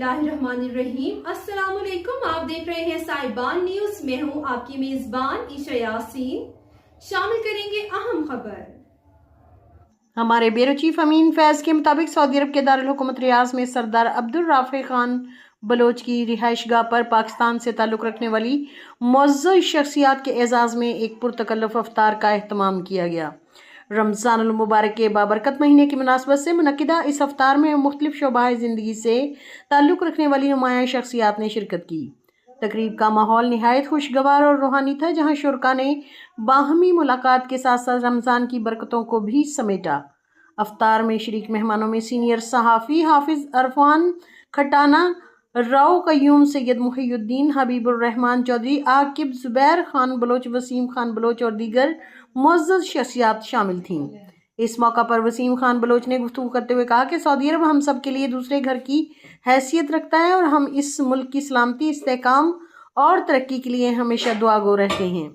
बिस्मिल्लाहिर्रहमानिर्रहीम। अस्सलाम वालेकुम। आप देख रहे हैं साहिबान न्यूज। मैं हूं आपकी मेजबान ईशा यासीन। शामिल करेंगे अहम खबर। हमारे ब्यूरो चीफ अमीन फैज के मुताबिक सऊदी अरब के दारुल हुकूमत रियाज में सरदार अब्दुल राफे खान बलोच की रिहाइशगाह पर पाकिस्तान से ताल्लुक़ रखने वाली मुअज़्ज़ज़ शख्सियात के एजाज़ में एक पुरतकल्लुफ़ अफ्तार का एहतमाम किया गया। रमज़ानुल मुबारक के बाबरकत महीने की मुनासबत से मुनक्किदा इस अफ्तार में मुख्तलिफ शोबाए ज़िंदगी से ताल्लुक़ रखने वाली नुमायाँ शख्सियात ने शिरकत की। तकरीब का माहौल निहायत खुशगवार और रूहानी था, जहाँ शुरका ने बाहमी मुलाकात के साथ साथ रमज़ान की बरकतों को भी समेटा। अफ्तार में शरीक मेहमानों में सीनियर सहाफ़ी हाफिज़ अरफान खटाना, राव कयूम, सैयद मुहियुद्दीन, हबीबुर रहमान चौधरी, आकिब जुबैर खान बलोच, वसीम खान बलोच और दीगर मुअज़्ज़ज़ शख्सियात शामिल थीं। इस मौका पर वसीम खान बलोच ने गुफ्तगू करते हुए कहा कि सऊदी अरब हम सब के लिए दूसरे घर की हैसियत रखता है और हम इस मुल्क की सलामती, इस्तेहकाम और तरक्की के लिए हमेशा दुआगो रहते हैं।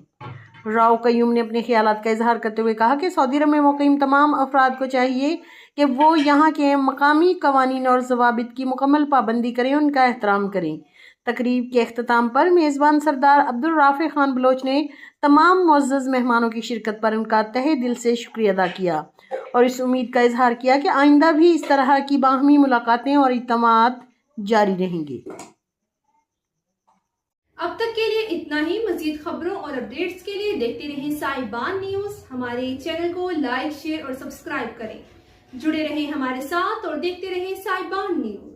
राव कयूम ने अपने ख्यालात का इजहार करते हुए कहा कि सऊदी अरब में मुक़ीम तमाम अफराद को चाहिए कि वो यहाँ के मकामी कवानीन और ज़वाबित की मुकम्मल पाबंदी करें, उनका एहतराम करें। तकरीब के अख्ताम पर मेज़बान सरदार अब्दुल राफे खान बलोच ने तमाम मुअज़्ज़ज़ मेहमानों की शिरकत पर उनका तहे दिल से शुक्रिया अदा किया और इस उम्मीद का इजहार किया कि आइंदा भी इस तरह की बाहमी मुलाकातें और इत्तमाद जारी रहेंगे। अब तक के लिए इतना ही। मजीद खबरों और अपडेट्स के लिए देखते रहें साहिबान न्यूज। हमारे चैनल को लाइक, शेयर और सब्सक्राइब करें। जुड़े रहें हमारे साथ और देखते रहें साहिबान न्यूज।